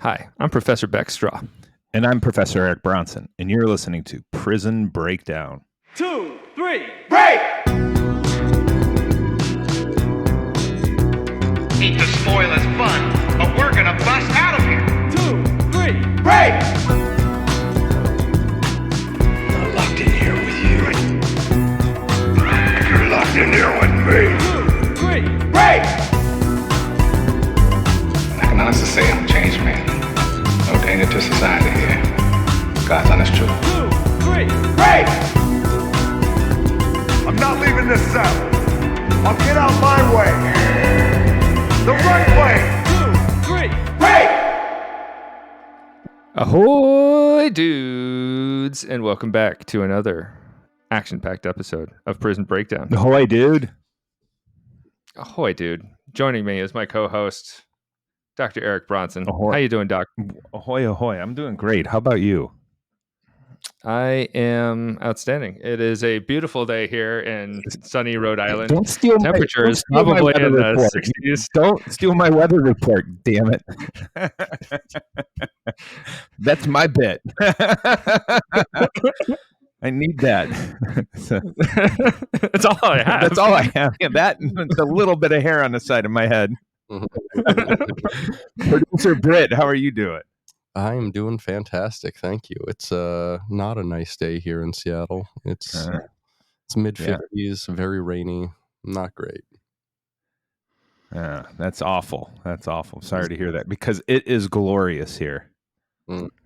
Hi, I'm Professor Beck Strah. And I'm Professor Eric Bronson, and you're listening to Prison Breakdown. 2, 3, break! Hate to spoil his fun, but we're gonna bust out of here. 2, 3, break! I'm locked in here with you. You're locked in here with me. 2, 3, break! I can honestly say I'm a changed man. No danger to society here. God's honest truth. 2, 3, break! I'm not leaving this cell. I'll get out my way. The right way. 2, 3, break! Ahoy, dudes, and welcome back to another action-packed episode of Prison Breakdown. Ahoy, dude. Ahoy, dude. Joining me is my co-host, Dr. Eric Bronson. Ahoy. How you doing, Doc? Ahoy, ahoy. I'm doing great. How about you? I am outstanding. It is a beautiful day here in sunny Rhode Island. Don't steal Temperature is my probably weather in the report. 60s. Don't steal my weather report, damn it. That's my bit. I need that. That's all I have. That's all I have. Yeah, that and a little bit of hair on the side of my head. Producer Britt, how are you doing? I am doing fantastic, thank you. It's not a nice day here in Seattle. It's mid 50s, very rainy, not great. That's awful. That's awful. Sorry to hear that because it is glorious here.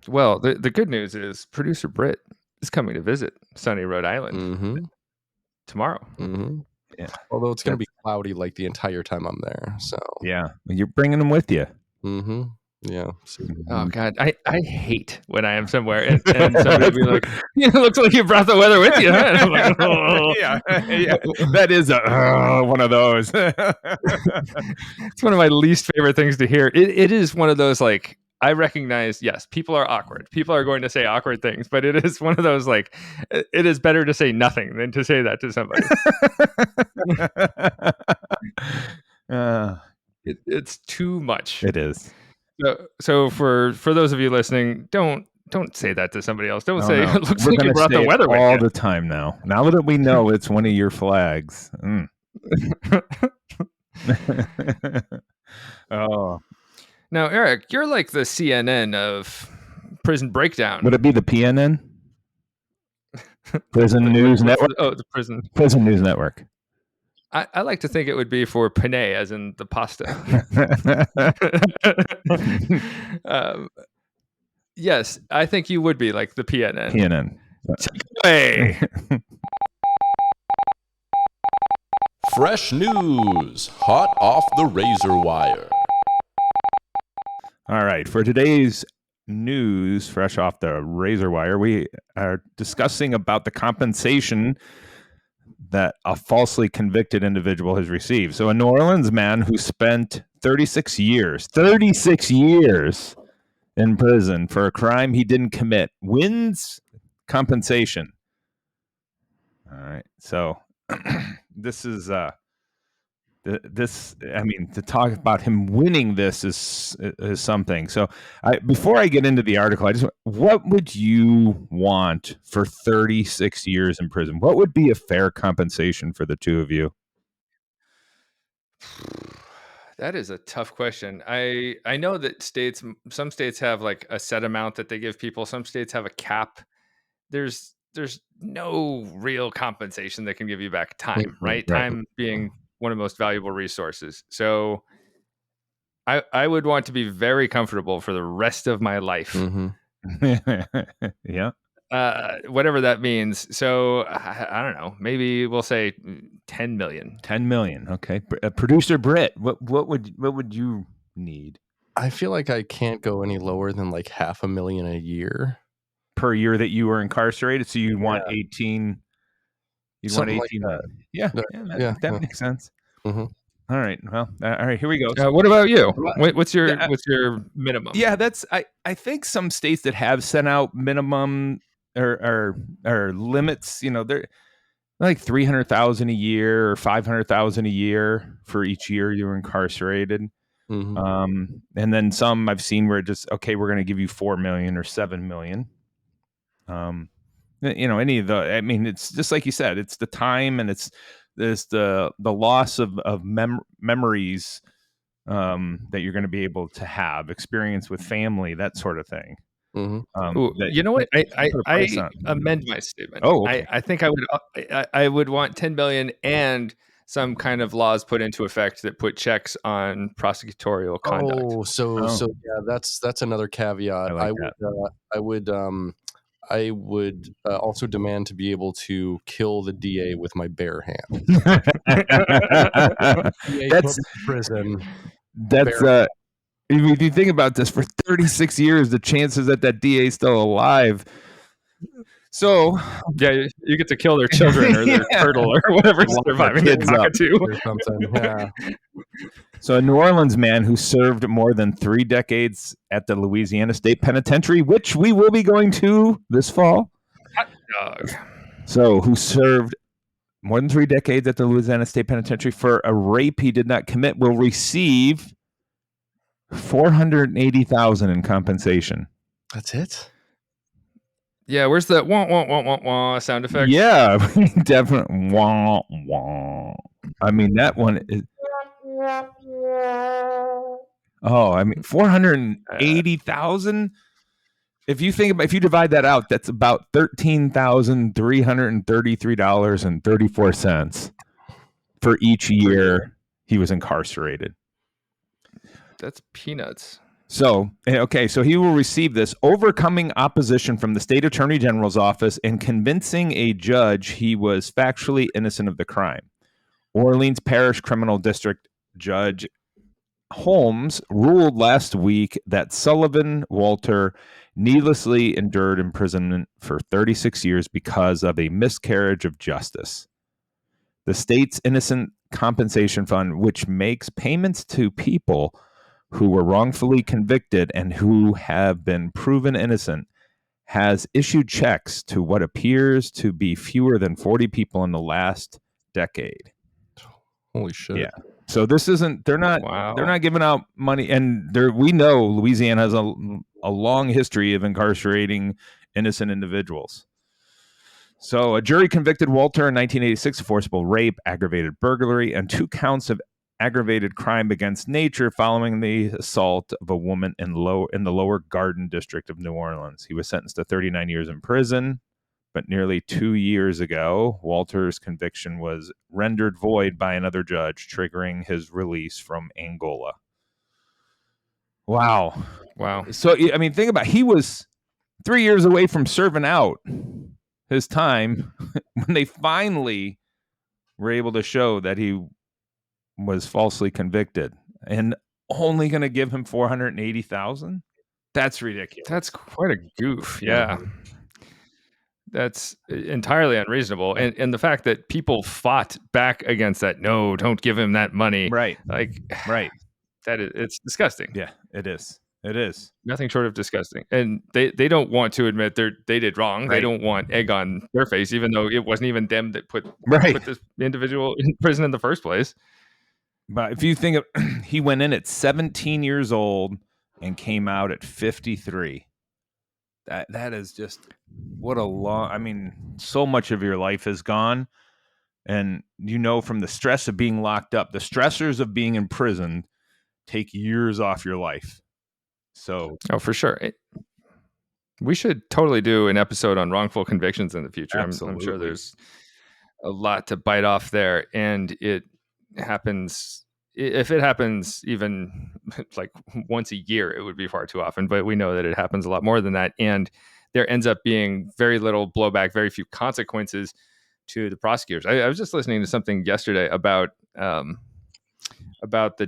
Well, the good news is producer Britt is coming to visit sunny Rhode Island tomorrow. Yeah. Although it's going to be cloudy like the entire time I'm there. So yeah, you're bringing them with you. Yeah. Oh God, I hate when I am somewhere and somebody will be like, "It looks like you brought the weather with you." Huh? And I'm like, oh. yeah, that is one of those. It's one of my least favorite things to hear. It is one of those like I recognize. Yes, people are awkward. People are going to say awkward things, but it is one of those like it is better to say nothing than to say that to somebody. It's too much. It is. So for those of you listening, don't say that to somebody else. Don't say it looks We're like you brought the weather with all you. the time now. Now that we know it's one of your flags. Oh. Now, Eric, you're like the CNN of Prison Breakdown. Would it be the PNN? Prison News Network? Oh, the Prison News Network. I like to think it would be for penne, as in the pasta. Yes, I think you would be like the PNN. PNN. Hey. Fresh news, hot off the razor wire. All right, for today's news, fresh off the razor wire, we are discussing about the compensation that a falsely convicted individual has received. So a New Orleans man who spent 36 years in prison for a crime he didn't commit wins compensation. All right. So this is to talk about him winning this is something. So before I get into the article, what would you want for 36 years in prison? What would be a fair compensation for the two of you? That is a tough question. I know that some states have like a set amount that they give people. Some states have a cap. There's no real compensation that can give you back time, right? Time being one of the most valuable resources. So I would want to be very comfortable for the rest of my life. Yeah. Whatever that means. So I don't know. Maybe we'll say 10 million. 10 million. Okay. Producer Britt, what would you need? I feel like I can't go any lower than like $500,000 a year per year that you were incarcerated. So you want 18. You'd want 18. Like that. Yeah. That makes sense. Mm-hmm. All right. Well, all right. Here we go. What about you? What's your minimum? Yeah, that's. I think some states that have sent out minimum or limits. They're like 300,000 a year or 500,000 a year for each year you were incarcerated. And then some I've seen where just, okay, we're going to give you 4 million or 7 million. Any of the, I mean, it's just like you said, it's the time and it's the loss of memories that you're going to be able to have, experience with family, that sort of thing. Ooh, you know what? I amend my statement. Oh, okay. I think I would want 10 billion and some kind of laws put into effect that put checks on prosecutorial conduct. Oh, so yeah, that's another caveat. I like that. I would also demand to be able to kill the DA with my bare hand. That's prison. if you think about this, for 36 years, the chances that DA is still alive. So yeah, you get to kill their children or their turtle or whatever's surviving their cockatoo or something. Yeah. So a New Orleans man who served more than 3 decades at the Louisiana State Penitentiary, which we will be going to this fall. Hot dog. So who served more than 3 decades at the Louisiana State Penitentiary for a rape he did not commit, will receive $480,000 in compensation. That's it? Yeah, where's the wah wah wah wah wah sound effect? Yeah, definitely wah wah. I mean, that one is. Oh, I mean, 480,000. If you divide that out, that's about $13,333.34 for each year he was incarcerated. That's peanuts. So he will receive this, overcoming opposition from the state attorney general's office and convincing a judge he was factually innocent of the crime. Orleans Parish Criminal District Judge Holmes ruled last week that Sullivan Walter needlessly endured imprisonment for 36 years because of a miscarriage of justice. The state's Innocent Compensation Fund, which makes payments to people who were wrongfully convicted and who have been proven innocent, has issued checks to what appears to be fewer than 40 people in the last decade. Holy shit. Yeah. So this isn't, they're not giving out money. And we know Louisiana has a long history of incarcerating innocent individuals. So a jury convicted Walter in 1986 of forcible rape, aggravated burglary, and 2 counts of aggravated crime against nature following the assault of a woman in the Lower Garden District of New Orleans. He was sentenced to 39 years in prison, but nearly 2 years ago, Walter's conviction was rendered void by another judge, triggering his release from Angola. Wow. So, I mean, think about it. He was 3 years away from serving out his time when they finally were able to show that he was falsely convicted, and only going to give him $480,000. That's ridiculous. That's quite a goof. Yeah. That's entirely unreasonable. And the fact that people fought back against that, no, don't give him that money. Right. It's disgusting. Yeah, it is. Nothing short of disgusting. And they don't want to admit they did wrong. Right. They don't want egg on their face, even though it wasn't even them that put this individual in prison in the first place. But if you think of, he went in at 17 years old and came out at 53. That is just, what a long, I mean, so much of your life is gone. And from the stress of being locked up, the stressors of being in prison take years off your life. So, for sure. We should totally do an episode on wrongful convictions in the future. I'm sure there's a lot to bite off there. And it happens, if it happens even like once a year, it would be far too often, but we know that it happens a lot more than that. And there ends up being very little blowback, very few consequences to the prosecutors. I was just listening to something yesterday about the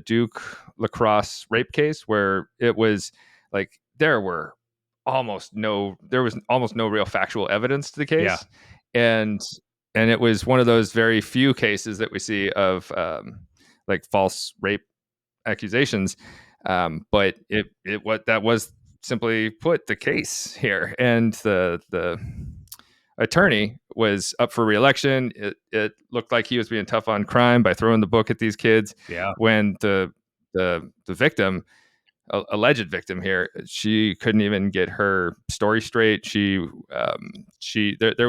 Duke lacrosse rape case, where it was like, there was almost no real factual evidence to the case. Yeah. And it was one of those very few cases that we see of like false rape accusations. But that was simply put the case here. And the attorney was up for re-election. It looked like he was being tough on crime by throwing the book at these kids. Yeah. When the the victim, alleged victim here, she couldn't even get her story straight. There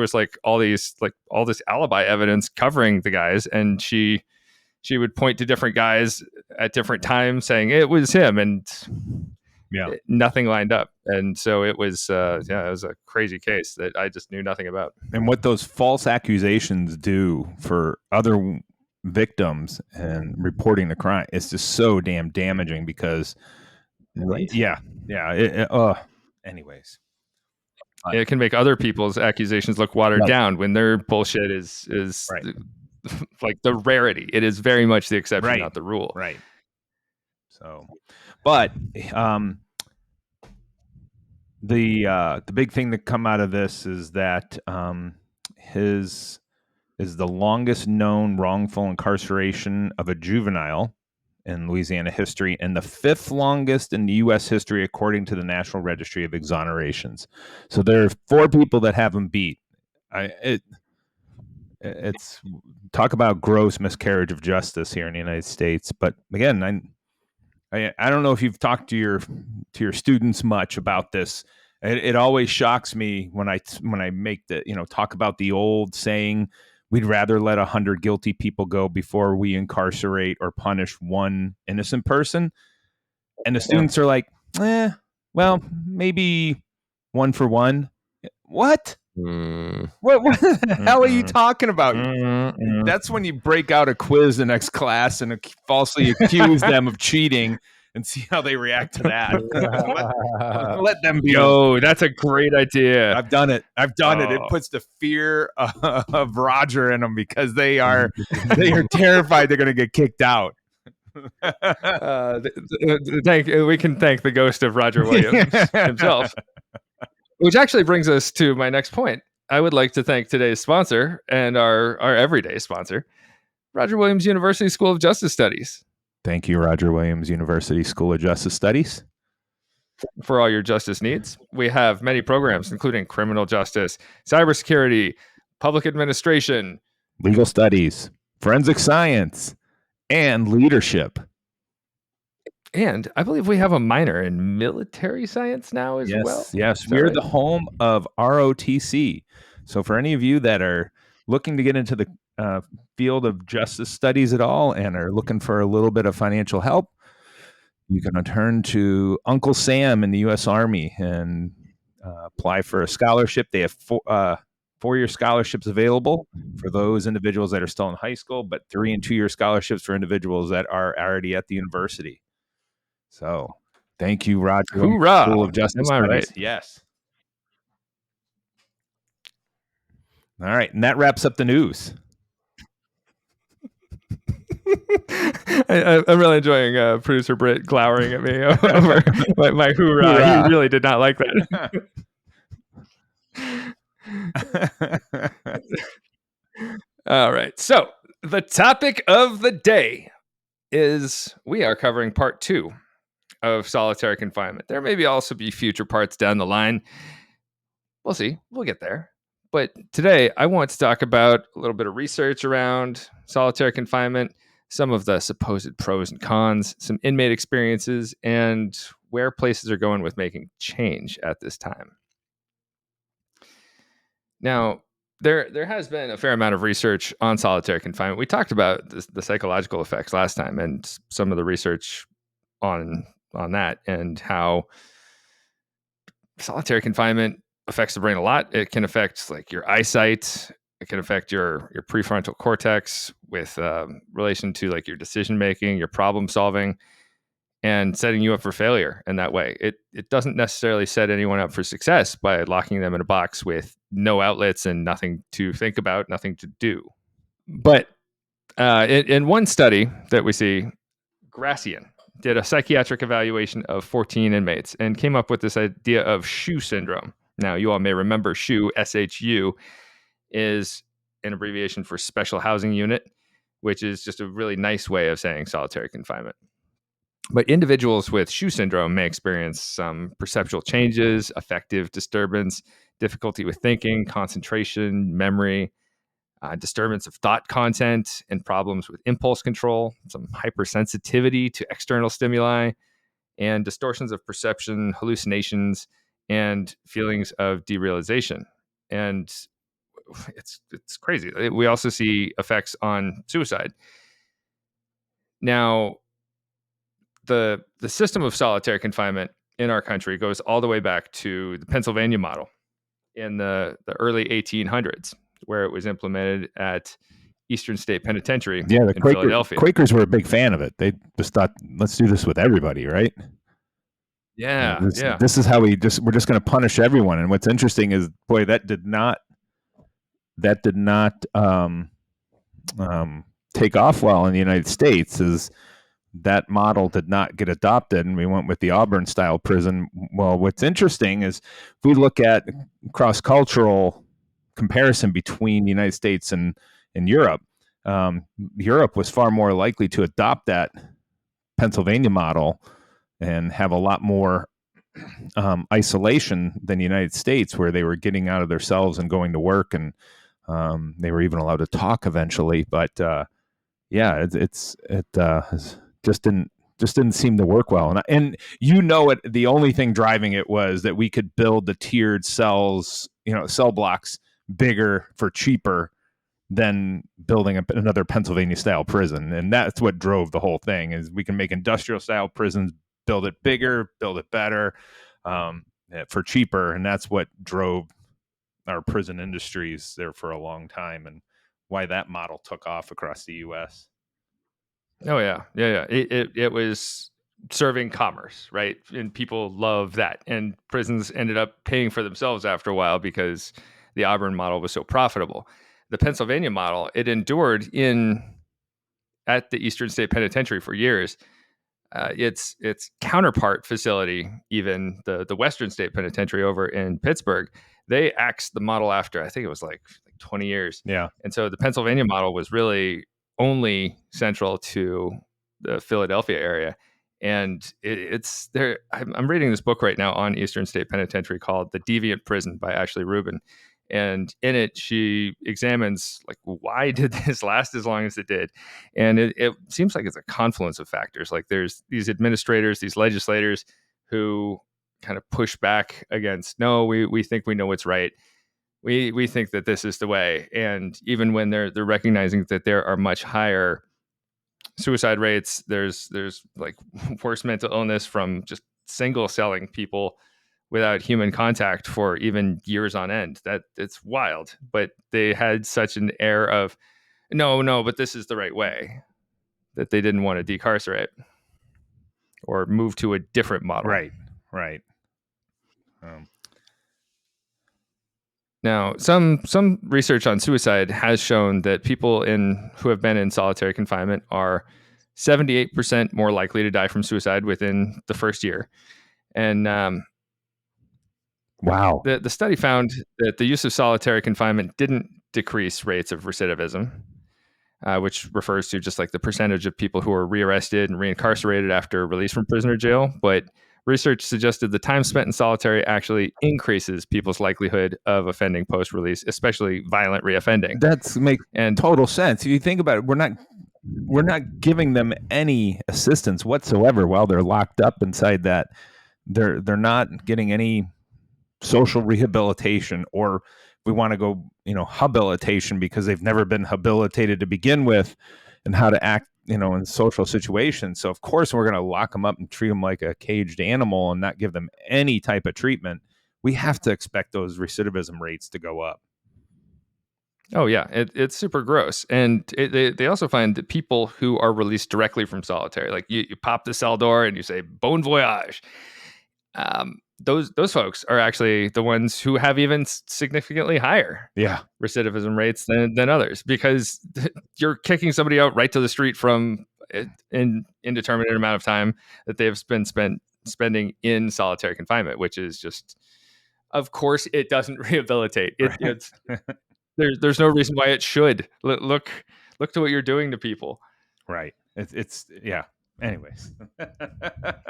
was like all this alibi evidence covering the guys, and she would point to different guys at different times saying it was him, and nothing lined up. And so it was it was a crazy case that I just knew nothing about. And what those false accusations do for other victims and reporting the crime, it's just so damn damaging because anyways, it can make other people's accusations look watered down when their bullshit is like the rarity. It is very much the exception, not the rule. Right. So, but the big thing that come out of this is that his is the longest known wrongful incarceration of a juvenile in Louisiana history, and the 5th longest in the U.S. history, according to the National Registry of Exonerations. So there are 4 people that have him beat. It's talk about gross miscarriage of justice here in the United States. But again, I don't know if you've talked to your students much about this. It always shocks me when I make talk about the old saying, we'd rather let 100 guilty people go before we incarcerate or punish one innocent person. And the students are like, well, maybe 1 for 1. What? What the hell are you talking about? That's when you break out a quiz the next class and falsely accuse them of cheating and see how they react to that. let them be. Yo, that's a great idea. I've done it. It puts the fear of Roger in them because they are terrified they're going to get kicked out. We can thank the ghost of Roger Williams himself. Which actually brings us to my next point. I would like to thank today's sponsor and our everyday sponsor, Roger Williams University School of Justice Studies. Thank you, Roger Williams University School of Justice Studies. For all your justice needs, we have many programs, including criminal justice, cybersecurity, public administration, legal studies, forensic science, and leadership. And I believe we have a minor in military science now as well. Yes, we're the home of ROTC. So for any of you that are looking to get into the field of justice studies at all and are looking for a little bit of financial help, you can turn to Uncle Sam in the U.S. Army and apply for a scholarship. They have 4-year scholarships available for those individuals that are still in high school, but 3- and 2-year scholarships for individuals that are already at the university. So thank you, Roger. Hoorah! School of Justice Am I Studies. right? Yes. All right, and that wraps up the news. I'm really enjoying producer Britt glowering at me over my hoorah. He really did not like that. All right. So the topic of the day is we are covering part 2 of solitary confinement. There may also be future parts down the line. We'll see. We'll get there. But today I want to talk about a little bit of research around solitary confinement, some of the supposed pros and cons, some inmate experiences, and where places are going with making change at this time. Now, there has been a fair amount of research on solitary confinement. We talked about the psychological effects last time and some of the research on that and how solitary confinement affects the brain a lot. It can affect like your eyesight. It can affect your prefrontal cortex with relation to like your decision making, your problem solving, and setting you up for failure in that way. It doesn't necessarily set anyone up for success by locking them in a box with no outlets and nothing to think about, nothing to do. But in one study that we see, Gracian did a psychiatric evaluation of 14 inmates and came up with this idea of SHU syndrome. Now, you all may remember SHU, SHU, is an abbreviation for Special Housing Unit, which is just a really nice way of saying solitary confinement. But individuals with SHU syndrome may experience some perceptual changes, affective disturbance, difficulty with thinking, concentration, memory, disturbance of thought content and problems with impulse control, some hypersensitivity to external stimuli, and distortions of perception, hallucinations, and feelings of derealization. And it's crazy. We also see effects on suicide. Now, the system of solitary confinement in our country goes all the way back to the Pennsylvania model in the early 1800s, where it was implemented at Eastern State Penitentiary Yeah, the in Philadelphia. Quakers were a big fan of it. They just thought, let's do this with everybody, right? Yeah, This is how we're just going to punish everyone. And what's interesting is, boy, that did not take off well in the United States. Is that model did not get adopted, and we went with the Auburn style prison. Well, what's interesting is if we look at cross-cultural comparison between the United States and Europe, Europe was far more likely to adopt that Pennsylvania model and have a lot more isolation than the United States, where they were getting out of their cells and going to work, and they were even allowed to talk eventually. But yeah, it just didn't seem to work well. And the only thing driving it was that we could build the tiered cells, cell blocks bigger for cheaper than building another Pennsylvania style prison. And that's what drove the whole thing, is we can make industrial style prisons, build it bigger, build it better, for cheaper. And that's what drove our prison industries there for a long time, and why that model took off across the U.S. Oh yeah. It was serving commerce, right? And people love that. And prisons ended up paying for themselves after a while because the Auburn model was so profitable. The Pennsylvania model, it endured at the Eastern State Penitentiary for years. Its counterpart facility, even the Western State Penitentiary over in Pittsburgh, they axed the model after, I think it was like 20 years. Yeah. And so the Pennsylvania model was really only central to the Philadelphia area. And it's there. I'm reading this book right now on Eastern State Penitentiary called The Deviant Prison by Ashley Rubin. And in it, she examines, like, why did this last as long as it did? And it seems like it's a confluence of factors. Like, there's these administrators, these legislators who kind of push back against, no, we think we know what's right. We think that this is the way. And even when they're recognizing that there are much higher suicide rates, there's like worse mental illness from just single selling people without human contact for even years on end. That it's wild. But they had such an air of no, but this is the right way, that they didn't want to decarcerate or move to a different model. Right. Now, some research on suicide has shown that people who have been in solitary confinement are 78% more likely to die from suicide within the first year. And wow, the study found that the use of solitary confinement didn't decrease rates of recidivism, which refers to just like the percentage of people who are rearrested and reincarcerated after release from prison or jail. But research suggested the time spent in solitary actually increases people's likelihood of offending post-release, especially violent reoffending. That's makes total sense. If you think about it, we're not giving them any assistance whatsoever while they're locked up inside that. They're not getting any social rehabilitation, or we want to go, habilitation, because they've never been habilitated to begin with, and how to act, in social situations. So of course we're going to lock them up and treat them like a caged animal and not give them any type of treatment. We have to expect those recidivism rates to go up. Oh yeah, it's super gross. And they also find that people who are released directly from solitary, like you pop the cell door and you say bon voyage, those folks are actually the ones who have even significantly higher recidivism rates than others, because you're kicking somebody out right to the street from an indeterminate amount of time that they've been spending in solitary confinement, which is just, of course, it doesn't rehabilitate. It's there's no reason why it should. Look to what you're doing to people. Right. It's yeah. Anyways.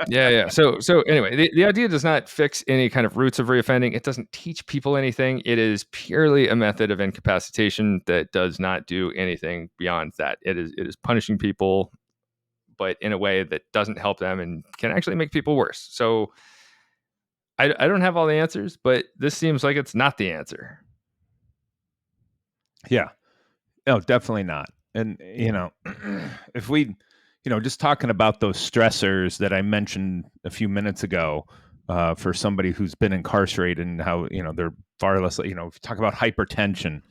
Yeah. So anyway, the idea does not fix any kind of roots of reoffending. It doesn't teach people anything. It is purely a method of incapacitation that does not do anything beyond that. It is punishing people, but in a way that doesn't help them and can actually make people worse. So I don't have all the answers, but this seems like it's not the answer. Yeah. No, definitely not. And, if we, just talking about those stressors that I mentioned a few minutes ago, for somebody who's been incarcerated and how, they're far less, if you talk about hypertension,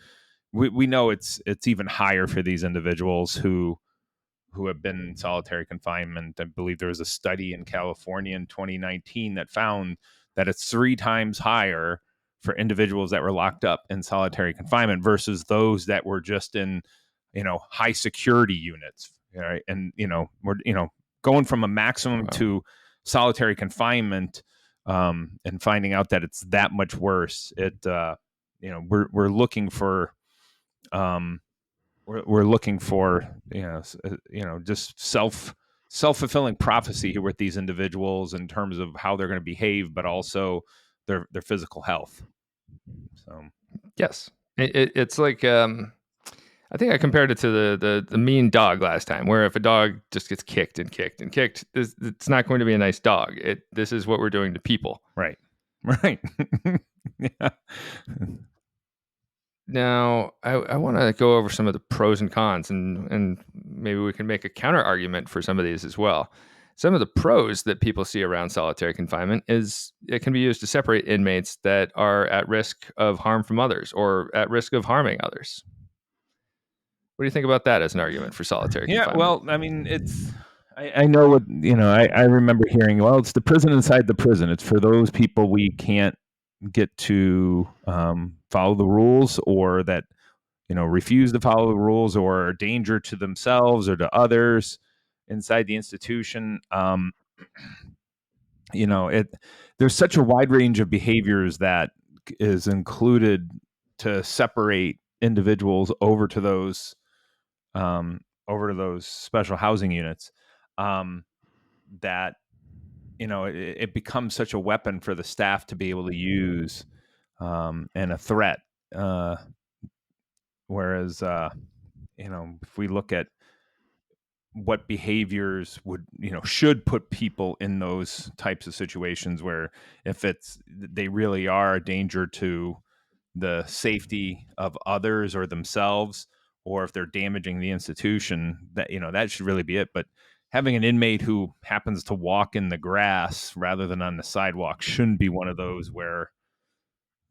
we know it's even higher for these individuals who have been in solitary confinement. I believe there was a study in California in 2019 that found that it's 3 times higher for individuals that were locked up in solitary confinement versus those that were just in, high security units. Right. And, we're, going from a maximum to solitary confinement, and finding out that it's that much worse. We're looking for, we're looking for just self-fulfilling prophecy here with these individuals in terms of how they're going to behave, but also their physical health. So Yes, it's like I think I compared it to the mean dog last time, where if a dog just gets kicked and kicked and kicked, it's not going to be a nice dog. This is what we're doing to people. Right. Yeah. Now, I want to go over some of the pros and cons, and maybe we can make a counter argument for some of these as well. Some of the pros that people see around solitary confinement is it can be used to separate inmates that are at risk of harm from others or at risk of harming others. What do you think about that as an argument for solitary confinement? Well, I mean, I know what, I remember hearing, well, it's the prison inside the prison. It's for those people we can't get to follow the rules, or that, refuse to follow the rules, or are danger to themselves or to others inside the institution. There's such a wide range of behaviors that is included to separate individuals over to those special housing units, that it becomes such a weapon for the staff to be able to use, and a threat. Whereas, if we look at what behaviors should put people in those types of situations, where if they really are a danger to the safety of others or themselves, or if they're damaging the institution, that should really be it. But having an inmate who happens to walk in the grass rather than on the sidewalk shouldn't be one of those where,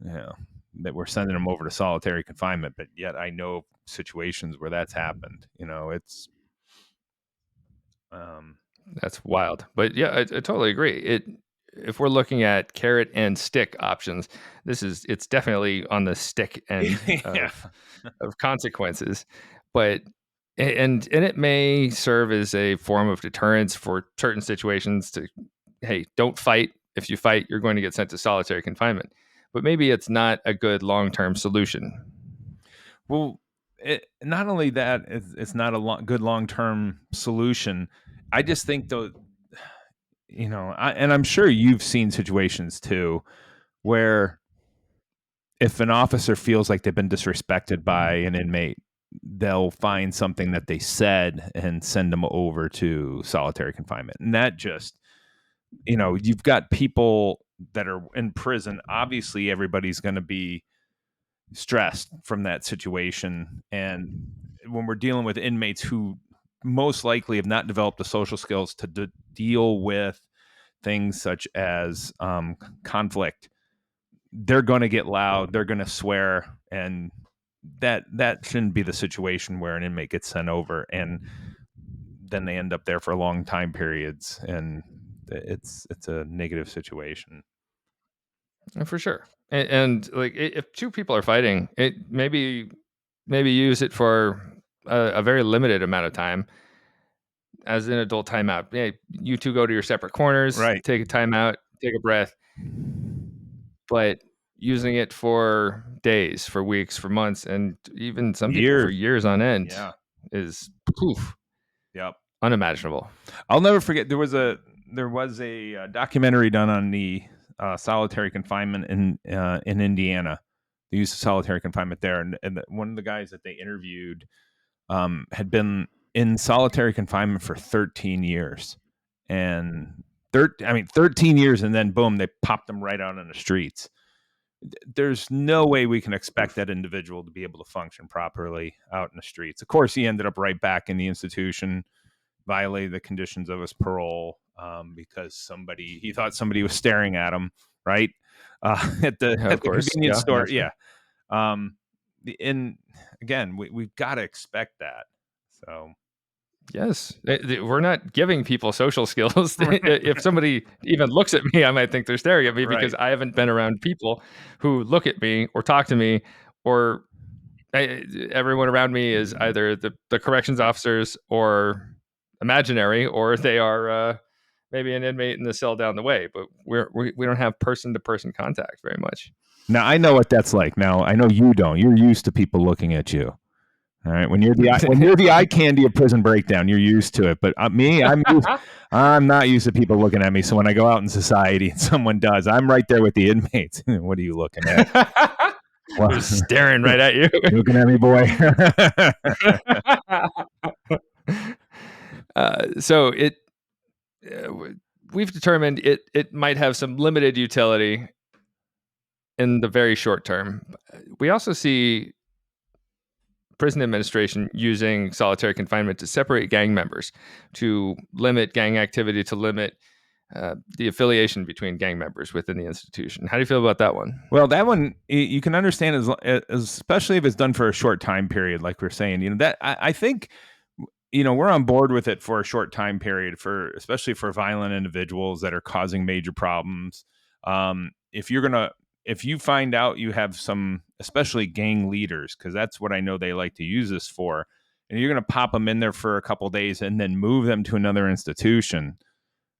that we're sending them over to solitary confinement. But yet I know situations where that's happened. It's That's wild. But yeah, I totally agree. If we're looking at carrot and stick options, it's definitely on the stick end of consequences. But and it may serve as a form of deterrence for certain situations to, hey, don't fight. If you fight, you're going to get sent to solitary confinement. But maybe it's not a good long-term solution. Well, not only that, it's not a good long-term solution. I just think, though, and I'm sure you've seen situations too, where if an officer feels like they've been disrespected by an inmate, they'll find something that they said and send them over to solitary confinement. And that just, you've got people that are in prison. Obviously, everybody's going to be stressed from that situation. And when we're dealing with inmates who most likely have not developed the social skills to deal with things such as conflict, they're going to get loud, they're going to swear, and that shouldn't be the situation where an inmate gets sent over and then they end up there for long time periods, and it's a negative situation. For sure. And like if two people are fighting, it maybe use it for a very limited amount of time as an adult timeout. Yeah, you two go to your separate corners, Right. take a timeout, take a breath. But using it for days, for weeks, for months, and even some people for years on end is poof. Yep. unimaginable. I'll never forget there was a documentary done on the solitary confinement in Indiana, the use of solitary confinement there, and one of the guys that they interviewed had been in solitary confinement for 13 years, and 13 years, and then boom, they popped them right out on the streets. There's no way we can expect that individual to be able to function properly out in the streets. Of course, he ended up right back in the institution, violated the conditions of his parole because he thought somebody was staring at him, right? At the convenience store. Naturally. Yeah. And again, we've got to expect that. So Yes, we're not giving people social skills. If somebody even looks at me, I might think they're staring at me because I haven't been around people who look at me or talk to me, or everyone around me is either the corrections officers or imaginary, or they are maybe an inmate in the cell down the way. But we don't have person-to-person contact very much. Now, I know what that's like. Now, I know you don't. You're used to people looking at you. All right, when you're the eye candy of Prison Breakdown, you're used to it. But me, I'm not used to people looking at me. So when I go out in society and someone does, I'm right there with the inmates. What are you looking at? They're staring right at you. You looking at me, boy? So we've determined it might have some limited utility in the very short term. We also see prison administration using solitary confinement to separate gang members, to limit gang activity, to limit the affiliation between gang members within the institution. How do you feel about that one? Well, that one you can understand, especially if it's done for a short time period, like we're saying. That I think, we're on board with it for a short time period, especially for violent individuals that are causing major problems. If you find out you have some, especially gang leaders, because that's what I know they like to use this for, and you're going to pop them in there for a couple of days and then move them to another institution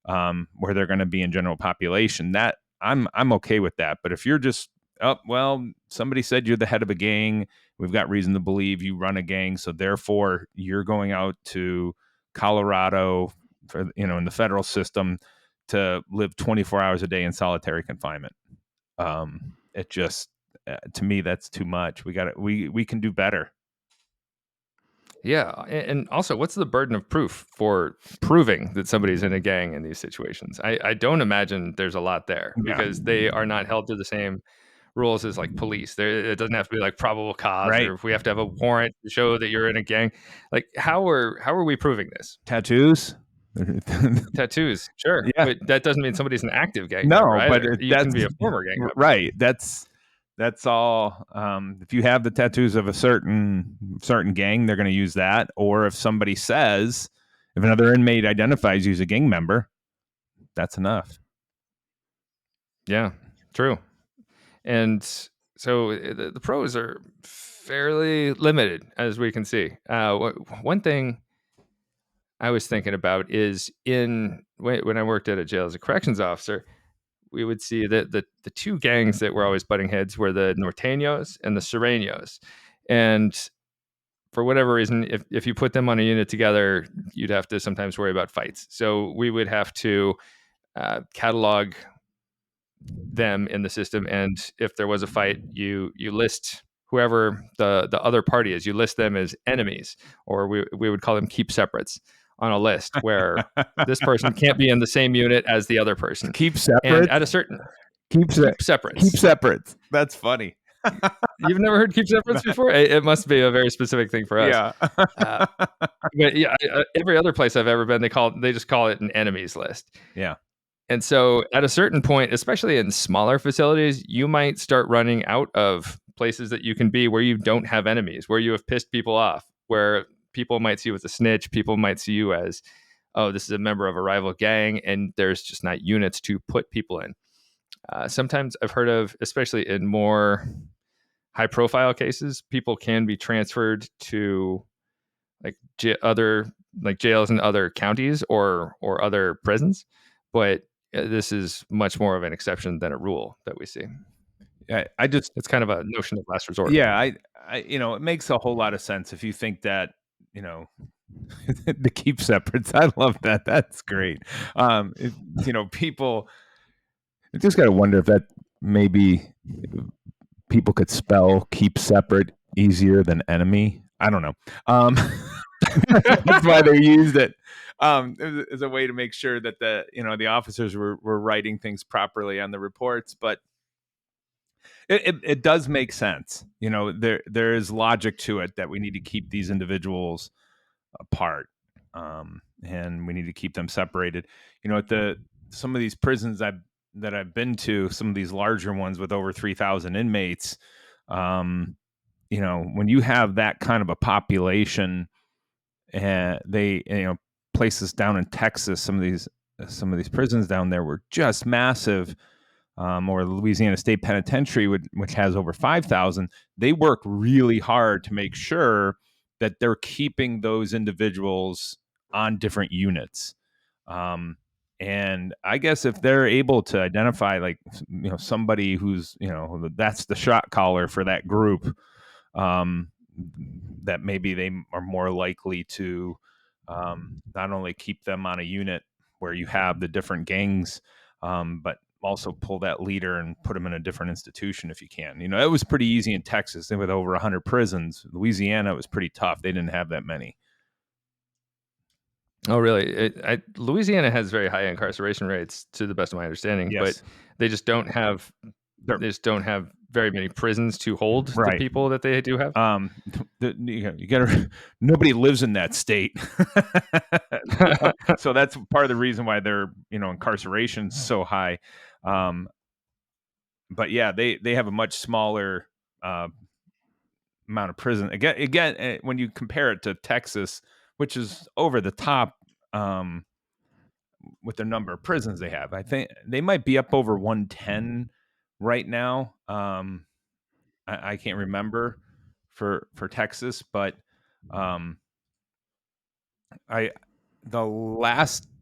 where they're going to be in general population, that I'm okay with that. But if you're just, somebody said you're the head of a gang, we've got reason to believe you run a gang, so therefore you're going out to Colorado for, in the federal system to live 24 hours a day in solitary confinement. It just, to me, that's too much. We can do better. Yeah. And also, what's the burden of proof for proving that somebody's in a gang in these situations? I don't imagine there's a lot there, because they are not held to the same rules as like police. It doesn't have to be like probable cause, right, or if we have to have a warrant to show that you're in a gang. Like, how are we proving this? Tattoos? Tattoos, sure. Yeah. But that doesn't mean somebody's an active gang member either. You can be a former gang member. Right. That's all. If you have the tattoos of a certain gang, they're going to use that. Or if somebody says, if another inmate identifies you as a gang member, that's enough. Yeah, true. And so the pros are fairly limited, as we can see. One thing I was thinking about is when I worked at a jail as a corrections officer, we would see that the two gangs that were always butting heads were the Norteños and the Sureños. And for whatever reason, if you put them on a unit together, you'd have to sometimes worry about fights. So we would have to catalog them in the system, and if there was a fight, you list whoever the other party is. You list them as enemies, or we would call them keep separates, on a list where this person can't be in the same unit as the other person. Keep separates? And at a certain... Keep separates. Keep separates. That's funny. You've never heard keep separates before? It must be a very specific thing for us. Yeah. But yeah, every other place I've ever been, they just call it an enemies list. Yeah. And so at a certain point, especially in smaller facilities, you might start running out of places that you can be where you don't have enemies, where you have pissed people off, where people might see you as a snitch. People might see you as, oh, this is a member of a rival gang, and there's just not units to put people in. Sometimes I've heard of, especially in more high-profile cases, people can be transferred to like other jails in other counties or other prisons, but this is much more of an exception than a rule that we see. Yeah, it's kind of a notion of last resort. Yeah, I it makes a whole lot of sense if you think that To keep separates. I love that. That's great. People. I just got to wonder if that maybe people could spell keep separate easier than enemy. I don't know. That's why they used it as a way to make sure that the officers were writing things properly on the reports. But it does make sense. There is logic to it that we need to keep these individuals apart, and we need to keep them separated. At some of these prisons that I've been to, some of these larger ones with over 3,000 inmates, when you have that kind of a population, and they, places down in Texas, some of these prisons down there were just massive. Or Louisiana State Penitentiary, which has over 5,000, they work really hard to make sure that they're keeping those individuals on different units. And I guess if they're able to identify, like, somebody who's, that's the shot caller for that group, that maybe they are more likely to not only keep them on a unit where you have the different gangs, but also pull that leader and put them in a different institution if you can. It was pretty easy in Texas with over 100 prisons. Louisiana, it was pretty tough. They didn't have that many. Oh, really? Louisiana has very high incarceration rates, to the best of my understanding, Yes. but they just don't have very many prisons to hold the people that they do have. You gotta. Nobody lives in that state, so that's part of the reason why their incarceration's so high. But yeah, they have a much smaller amount of prison. Again, when you compare it to Texas, which is over the top with the number of prisons they have, I think they might be up over 110 right now. I can't remember for Texas, but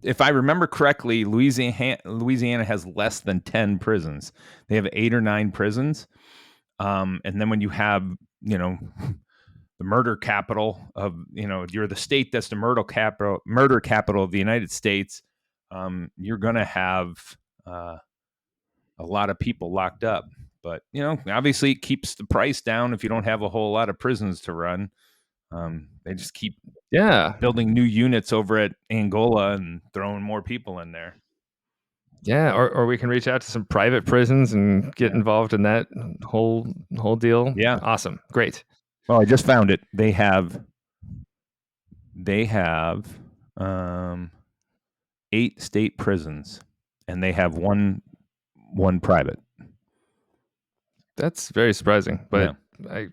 if I remember correctly, Louisiana has less than 10 prisons. They have 8 or 9 prisons. And then when you have, the murder capital of, you're the state that's the murder capital of the United States, you're going to have a lot of people locked up. But, obviously it keeps the price down if you don't have a whole lot of prisons to run. They just keep building new units over at Angola and throwing more people in there. Yeah, or we can reach out to some private prisons and get involved in that whole deal. Yeah. Awesome. Great. Well, I just found it. They have 8 state prisons, and they have one private. That's very surprising, but I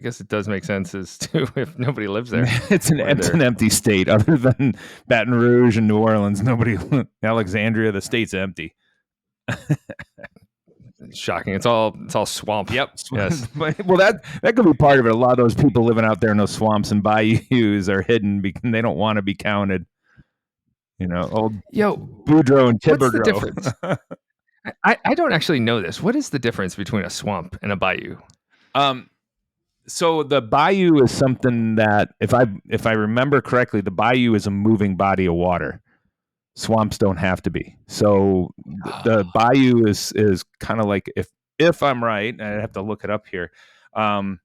guess it does make sense as to if nobody lives there. It's an empty state. Other than Baton Rouge and New Orleans, Alexandria, the state's empty. Shocking. It's all swamp. Yep. Yes. Well, that could be part of it. A lot of those people living out there in those swamps and bayous are hidden because they don't want to be counted. Old Boudreaux and Tibergro. What's the difference? I don't actually know this. What is the difference between a swamp and a bayou? So the bayou is something that, if I remember correctly, the bayou is a moving body of water. Swamps don't have to be. So the bayou is kind of like, if I'm right, and I have to look it up here. It's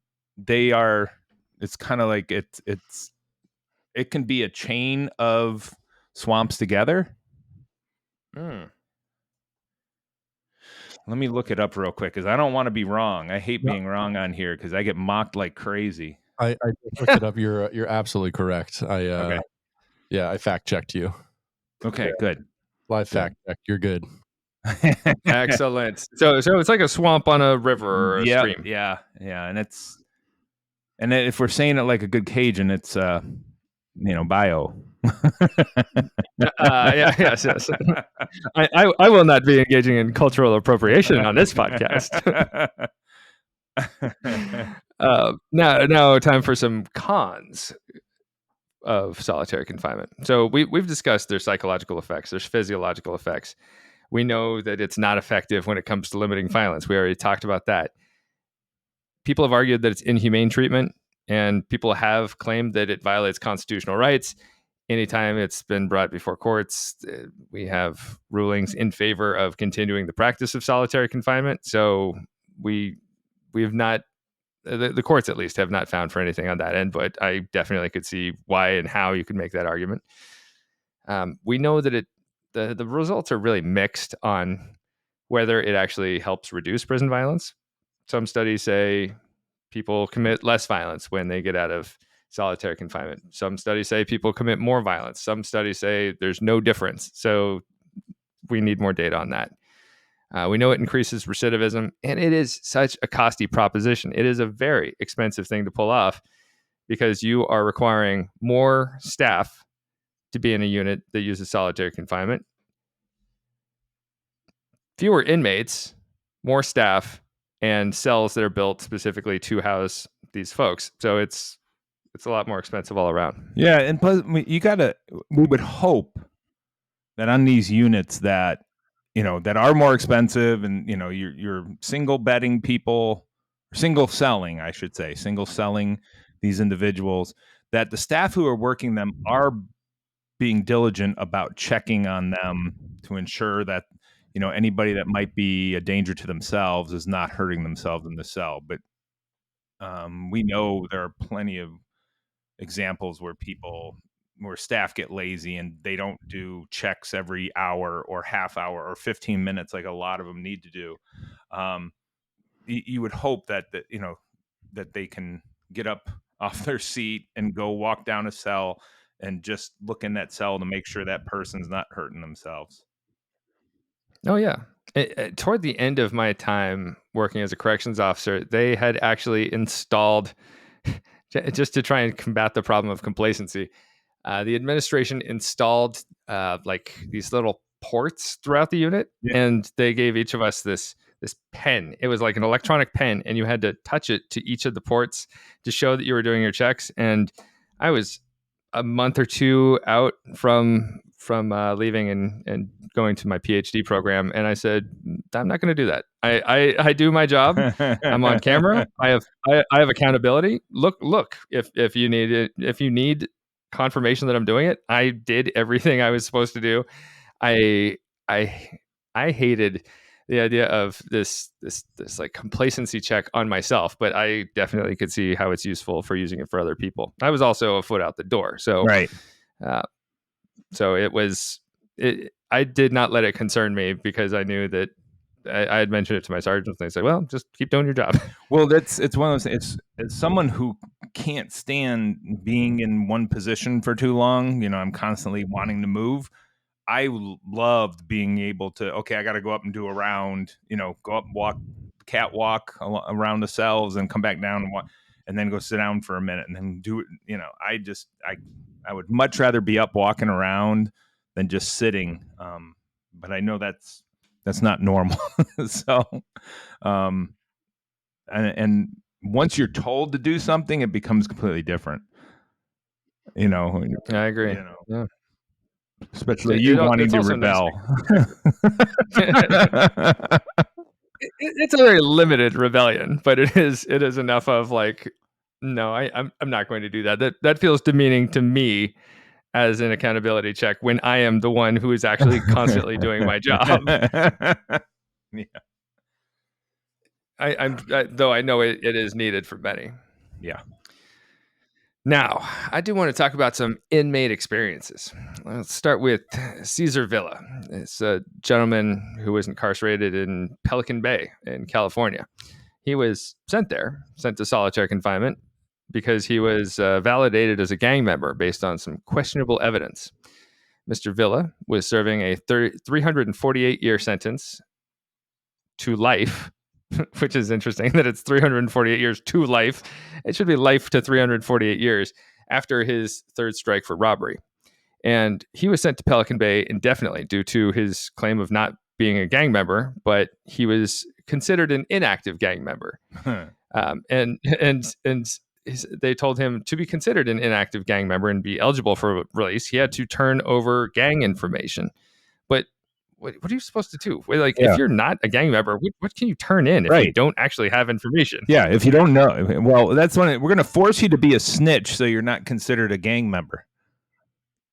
kind of like it can be a chain of swamps together. Let me look it up real quick because I don't want to be wrong. I hate being wrong on here because I get mocked like crazy. I looked it up. You're absolutely correct. Okay. Yeah, I fact checked you. Okay, good. Live fact check. You're good. Excellent. So it's like a swamp on a river or a stream. Yeah, and if we're saying it like a good Cajun, it's bio. Yes. I will not be engaging in cultural appropriation on this podcast. Now time for some cons of solitary confinement. So we've discussed their psychological effects, there's physiological effects. We know that it's not effective when it comes to limiting violence. We already talked about that. People have argued that it's inhumane treatment. And people have claimed that it violates constitutional rights. Anytime it's been brought before courts, we have rulings in favor of continuing the practice of solitary confinement. So we have not, the courts at least have not found for anything on that end, but I definitely could see why and how you could make that argument. We know that the results are really mixed on whether it actually helps reduce prison violence. Some studies say people commit less violence when they get out of solitary confinement. Some studies say people commit more violence. Some studies say there's no difference. So we need more data on that. We know it increases recidivism, and it is such a costly proposition. It is a very expensive thing to pull off because you are requiring more staff to be in a unit that uses solitary confinement, fewer inmates, more staff, and cells that are built specifically to house these folks. So it's a lot more expensive all around. Yeah, and plus we would hope that on these units that, that are more expensive, and you're single bedding people, single selling, I should say, single selling these individuals, that the staff who are working them are being diligent about checking on them to ensure that anybody that might be a danger to themselves is not hurting themselves in the cell. But we know there are plenty of examples where staff get lazy and they don't do checks every hour or half hour or 15 minutes like a lot of them need to do. You would hope that that they can get up off their seat and go walk down a cell and just look in that cell to make sure that person's not hurting themselves. Oh, yeah. Toward the end of my time working as a corrections officer, they had actually installed, just to try and combat the problem of complacency, the administration installed like these little ports throughout the unit, and they gave each of us this pen. It was like an electronic pen, and you had to touch it to each of the ports to show that you were doing your checks. And I was a month or two out from leaving and going to my PhD program, and I said, I'm not going to do that. I do my job. I'm on camera. I have accountability. Look. If you need confirmation that I'm doing it, I did everything I was supposed to do. I hated the idea of this like complacency check on myself, but I definitely could see how it's useful for using it for other people. I was also a foot out the door, so right. So I did not let it concern me because I knew that I had mentioned it to my sergeants. And they said, "Well, just keep doing your job." Well, it's one of those. It's someone who can't stand being in one position for too long. I'm constantly wanting to move. I loved being able to, okay, I got to go up and do a round, go up and walk, catwalk around the cells and come back down and walk, and then go sit down for a minute and then do it. I would much rather be up walking around than just sitting. But I know that's not normal. So, and once you're told to do something, it becomes completely different. I agree. Yeah. Especially you wanting to rebel. It's a very limited rebellion, but it is enough of like, no, I'm not going to do that. That feels demeaning to me as an accountability check when I am the one who is actually constantly doing my job. Yeah. Though I know it is needed for many. Yeah. Now, I do want to talk about some inmate experiences. Let's start with Cesar Villa. It's a gentleman who was incarcerated in Pelican Bay in California. He was sent to solitary confinement because he was validated as a gang member based on some questionable evidence. Mr. Villa was serving a 348-year sentence to life, which is interesting that it's 348 years to life. It should be life to 348 years after his third strike for robbery. And he was sent to Pelican Bay indefinitely due to his claim of not being a gang member, but he was considered an inactive gang member. And they told him to be considered an inactive gang member and be eligible for release, he had to turn over gang information. But what are you supposed to do? Well, like, Yeah. if you're not a gang member, what can you turn in if you Right. don't actually have information? Yeah, if you don't know, well, that's when we're going to force you to be a snitch, so you're not considered a gang member.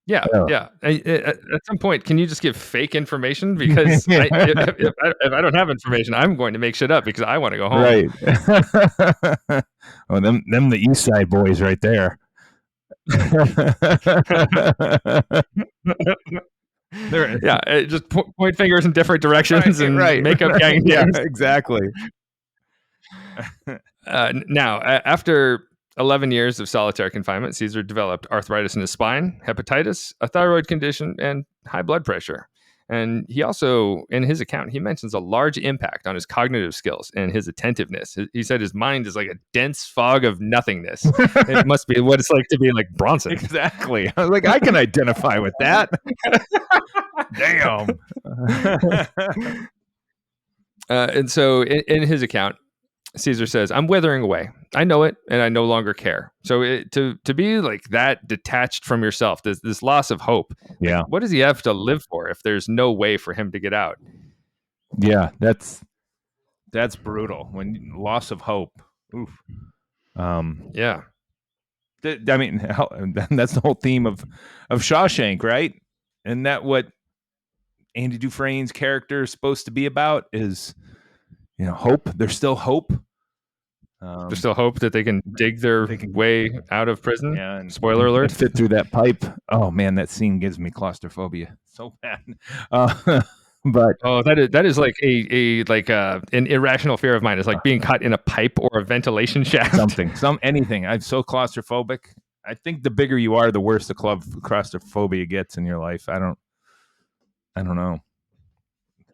Yeah, Oh. yeah. At some point, can you just give fake information? Because if I don't have information, I'm going to make shit up because I want to go home. Right. Oh, them the East Side boys right there. Yeah, just point fingers in different directions and make up gang Yeah, names. exactly. Now, after 11 years of solitary confinement, Caesar developed arthritis in his spine, hepatitis, a thyroid condition, and high blood pressure. And he also, in his account, he mentions a large impact on his cognitive skills and his attentiveness. He said his mind is like a dense fog of nothingness. It must be what it's like to be like Bronson. Exactly. I was like, I can identify with that. Damn. And so in his account, Caesar says, I'm withering away. I know it, and I no longer care. So to be like that detached from yourself, this loss of hope. Yeah. Like, what does he have to live for if there's no way for him to get out? Yeah, that's brutal. When loss of hope. Oof. Yeah. I mean, that's the whole theme of Shawshank, right? And that what Andy Dufresne's character is supposed to be about is, hope. There's still hope. There's still hope that they can dig their way out of prison. Yeah, and spoiler alert. Fit through that pipe. Oh man, that scene gives me claustrophobia so bad. But that is like an irrational fear of mine. It's like being caught in a pipe or a ventilation shaft. Anything. I'm so claustrophobic. I think the bigger you are, the worse the claustrophobia gets in your life. I don't know.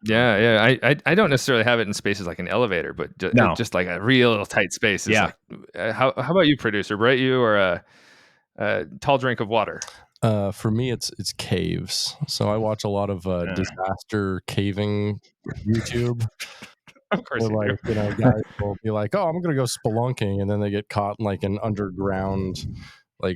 Yeah. I don't necessarily have it in spaces like an elevator, but just like a real tight space. Yeah. Like, how about you, producer Brett? You or a tall drink of water? For me, it's caves. So I watch a lot of disaster caving YouTube. Of course, guys will be like, "Oh, I'm gonna go spelunking," and then they get caught in like an underground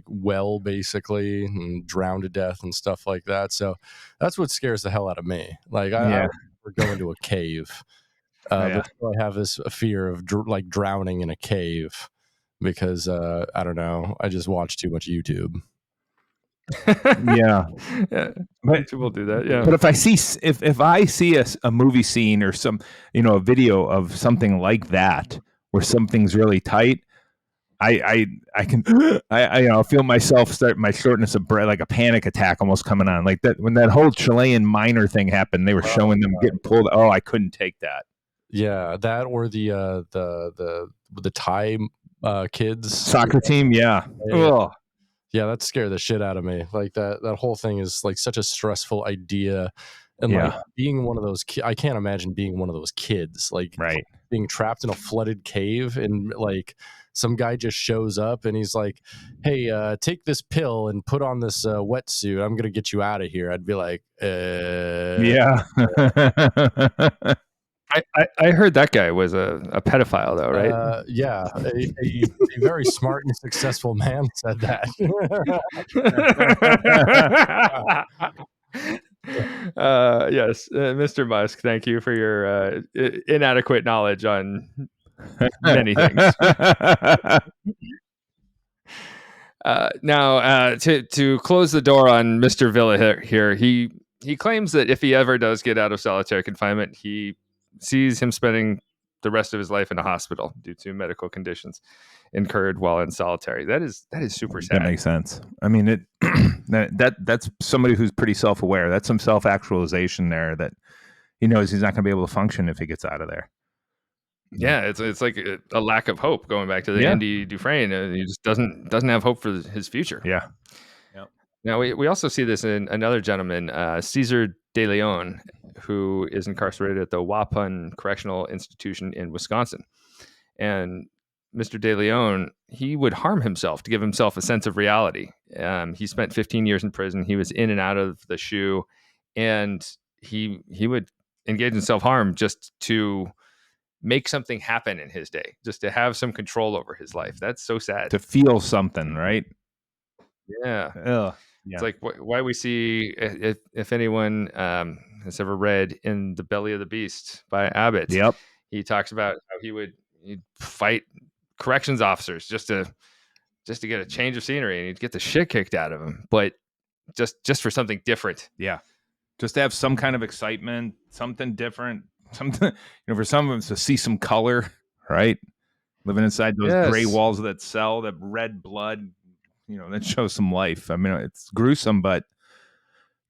well, basically, and drowned to death and stuff like that. So that's what scares the hell out of me. Like I would go into a cave, but still I have this fear of drowning in a cave because I don't know. I just watch too much YouTube. Yeah, but people do that. Yeah, but if I see a movie scene or some a video of something like that where something's really tight, I can I feel myself start my shortness of breath, like a panic attack almost coming on, like that when that whole Chilean miner thing happened. They were showing them getting pulled. Oh, I couldn't take that. Yeah, that or the Thai kids soccer team. Yeah. Yeah, that scared the shit out of me. Like that whole thing is like such a stressful idea. And like being one of those I can't imagine being one of those kids, like being trapped in a flooded cave and like some guy just shows up and he's like, "Hey, take this pill and put on this wetsuit. I'm going to get you out of here." I'd be like, yeah. I heard that guy was a pedophile, though, right? Yeah, a very smart and successful man said that. Yes, Mr. Musk, thank you for your inadequate knowledge on many things. Now, to close the door on Mr. Villa here, he claims that if he ever does get out of solitary confinement, he sees him spending the rest of his life in a hospital due to medical conditions incurred while in solitary. That is super sad. That makes sense. I mean, that's somebody who's pretty self-aware. That's some self-actualization there, that he knows he's not going to be able to function if he gets out of there. Yeah, it's like a lack of hope. Going back to the Andy Dufresne, he just doesn't have hope for his future. Yeah. Now we also see this in another gentleman, Cesar De Leon, who is incarcerated at the Waupun Correctional Institution in Wisconsin. And Mr. De Leon, he would harm himself to give himself a sense of reality. He spent 15 years in prison. He was in and out of the shoe, and he would engage in self-harm just to make something happen in his day, just to have some control over his life. That's so sad. To feel something, right? Yeah. Yeah. It's like why we see, if anyone has ever read In the Belly of the Beast by Abbott. Yep. He talks about how he'd fight corrections officers just to get a change of scenery, and he'd get the shit kicked out of him, but just for something different. Yeah. Just to have some kind of excitement, something different, something, for some of us to see some color, right? Living inside those gray walls of that cell, that red blood, that shows some life. I mean, it's gruesome, but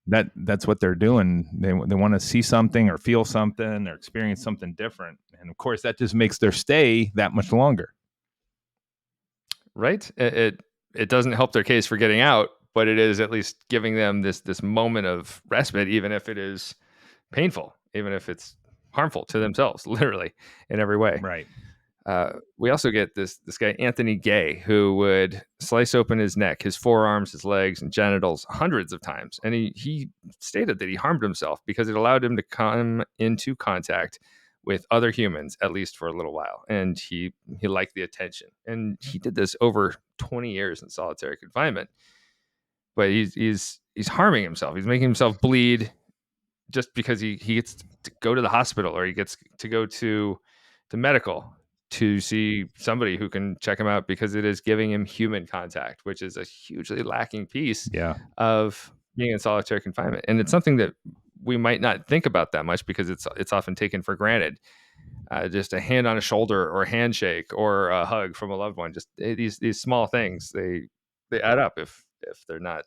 that's what they're doing. They want to see something or feel something or experience something different. And of course, that just makes their stay that much longer. Right? It doesn't help their case for getting out, but it is at least giving them this moment of respite, even if it is painful, even if it's harmful to themselves, literally, in every way. Right. We also get this guy, Anthony Gay, who would slice open his neck, his forearms, his legs, and genitals hundreds of times. And he stated that he harmed himself because it allowed him to come into contact with other humans, at least for a little while. And he liked the attention. And he did this over 20 years in solitary confinement. But he's harming himself. He's making himself bleed just because he gets to go to the hospital, or he gets to go to medical to see somebody who can check him out, because it is giving him human contact, which is a hugely lacking piece of being in solitary confinement. And it's something that we might not think about that much because it's often taken for granted. Just a hand on a shoulder, or a handshake, or a hug from a loved one. Just these small things, they add up if they're not.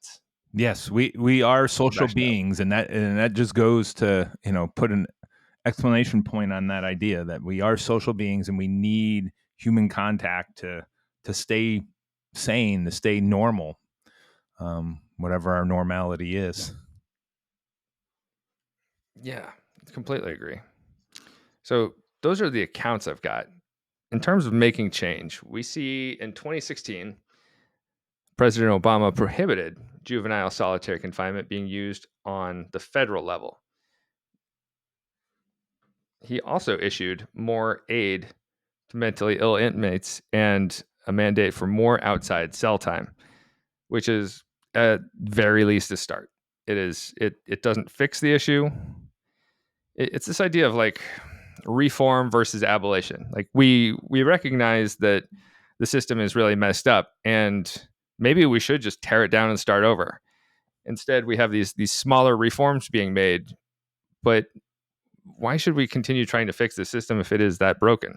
Yes, we are social beings, and that just goes to put an explanation point on that idea that we are social beings and we need human contact to stay sane, to stay normal, whatever our normality is. Yeah, completely agree. So those are the accounts I've got. In terms of making change, we see in 2016, President Obama prohibited juvenile solitary confinement being used on the federal level. He also issued more aid to mentally ill inmates and a mandate for more outside cell time, which is at very least a start. It doesn't fix the issue. It's this idea of like reform versus abolition. Like we recognize that the system is really messed up, and maybe we should just tear it down and start over. Instead, we have these smaller reforms being made, but why should we continue trying to fix the system if it is that broken?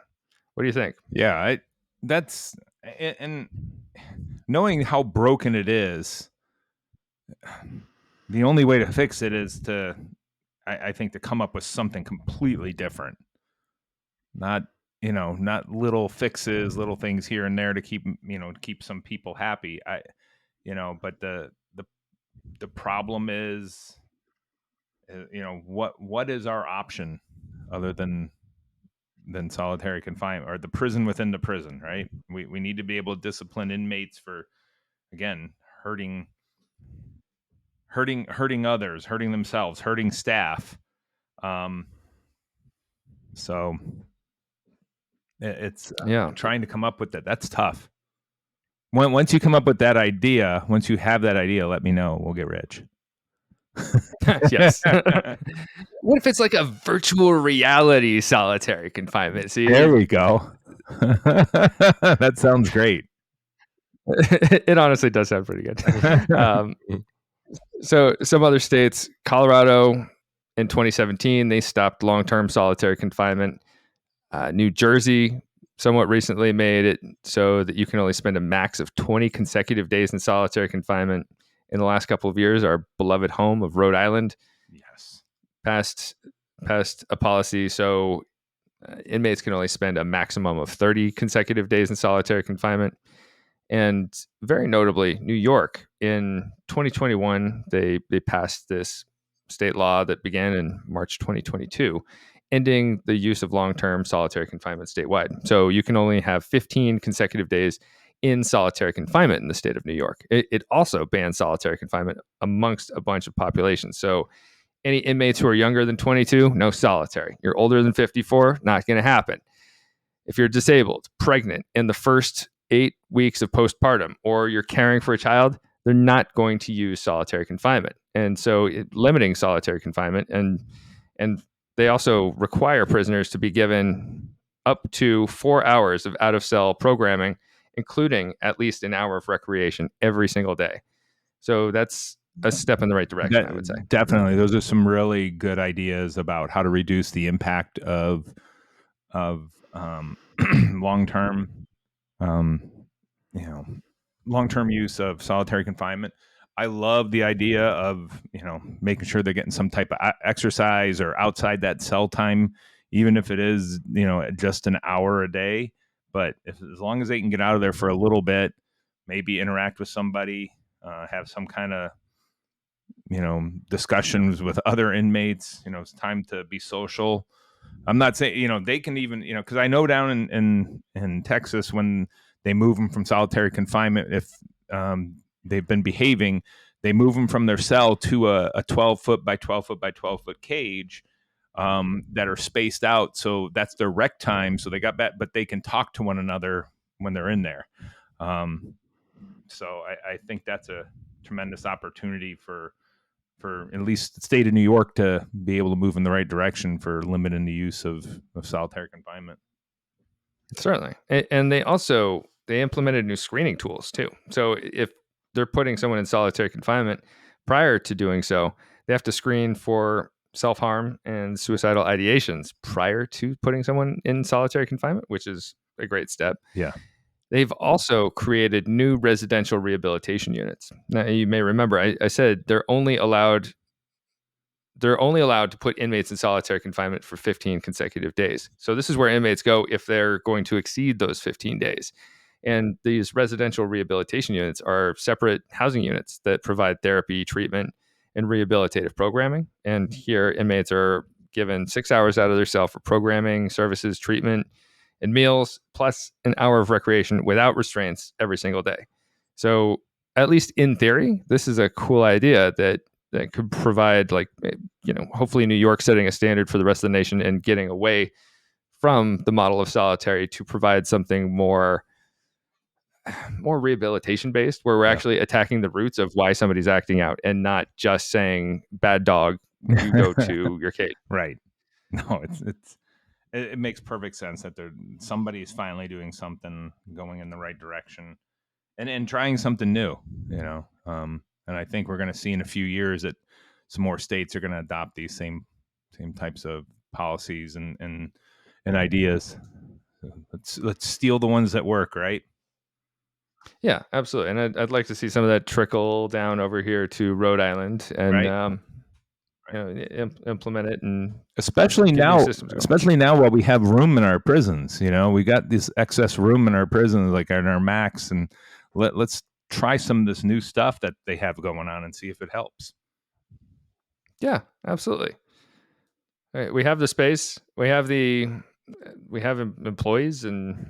What do you think? Yeah, and knowing how broken it is, the only way to fix it is I think to come up with something completely different. Not little fixes, little things here and there to keep some people happy. But the problem is, what is our option other than solitary confinement, or the prison within the prison, right? We need to be able to discipline inmates for, again, hurting others, hurting themselves, hurting staff. So it's trying to come up with that. That's tough. Once you come up with that idea, once you have that idea, let me know. We'll get rich. Yes. What if it's like a virtual reality solitary confinement? See, there we go. That sounds great. It honestly does sound pretty good. So some other states, Colorado in 2017, they stopped long-term solitary confinement. New Jersey somewhat recently made it so that you can only spend a max of 20 consecutive days in solitary confinement. In the last couple of years, our beloved home of Rhode Island passed a policy so inmates can only spend a maximum of 30 consecutive days in solitary confinement. And very notably, New York in 2021, they passed this state law that began in March 2022, ending the use of long-term solitary confinement statewide. So you can only have 15 consecutive days in solitary confinement in the state of New York. It also bans solitary confinement amongst a bunch of populations. So any inmates who are younger than 22, no solitary. You're older than 54, not going to happen. If you're disabled, pregnant, in the first 8 weeks of postpartum, or you're caring for a child, they're not going to use solitary confinement. and so limiting solitary confinement, and they also require prisoners to be given up to 4 hours of out of cell programming, including at least an hour of recreation every single day. So that's a step in the right direction, I would say. Definitely, those are some really good ideas about how to reduce the impact of long term, long term use of solitary confinement. I love the idea of making sure they're getting some type of exercise or outside that cell time, even if it is just an hour a day. But as long as they can get out of there for a little bit, maybe interact with somebody, have some kind of discussions with other inmates. It's time to be social. I'm not saying they can even because I know down in Texas, when they move them from solitary confinement, if they've been behaving, they move them from their cell to a 12-foot by 12-foot by 12-foot cage that are spaced out. So that's their rec time. So they got back, but they can talk to one another when they're in there. So I think that's a tremendous opportunity for at least the state of New York to be able to move in the right direction for limiting the use of solitary confinement. Certainly. And they implemented new screening tools too. So if they're putting someone in solitary confinement, prior to doing so, they have to screen for self-harm and suicidal ideations prior to putting someone in solitary confinement, which is a great step. Yeah. They've also created new residential rehabilitation units. Now, you may remember I said they're only allowed to put inmates in solitary confinement for 15 consecutive days. So this is where inmates go if they're going to exceed those 15 days. And these residential rehabilitation units are separate housing units that provide therapy, treatment, and rehabilitative programming. And here, inmates are given 6 hours out of their cell for programming, services, treatment, and meals, plus an hour of recreation without restraints every single day. So, at least in theory, this is a cool idea that could provide, hopefully New York setting a standard for the rest of the nation and getting away from the model of solitary to provide something more rehabilitation based, where we're actually attacking the roots of why somebody's acting out and not just saying, bad dog, you go to your cage. Right. No, it makes perfect sense that somebody's finally doing something, going in the right direction, and trying something new, and I think we're going to see in a few years that some more states are going to adopt these same types of policies and ideas. Let's steal the ones that work, right? Yeah, absolutely. And I'd like to see some of that trickle down over here to Rhode Island and implement it, and especially now while we have room in our prisons. We got this excess room in our prisons, like in our max, and let's try some of this new stuff that they have going on and see if it helps. Yeah, absolutely. All right, we have the space, we have employees, and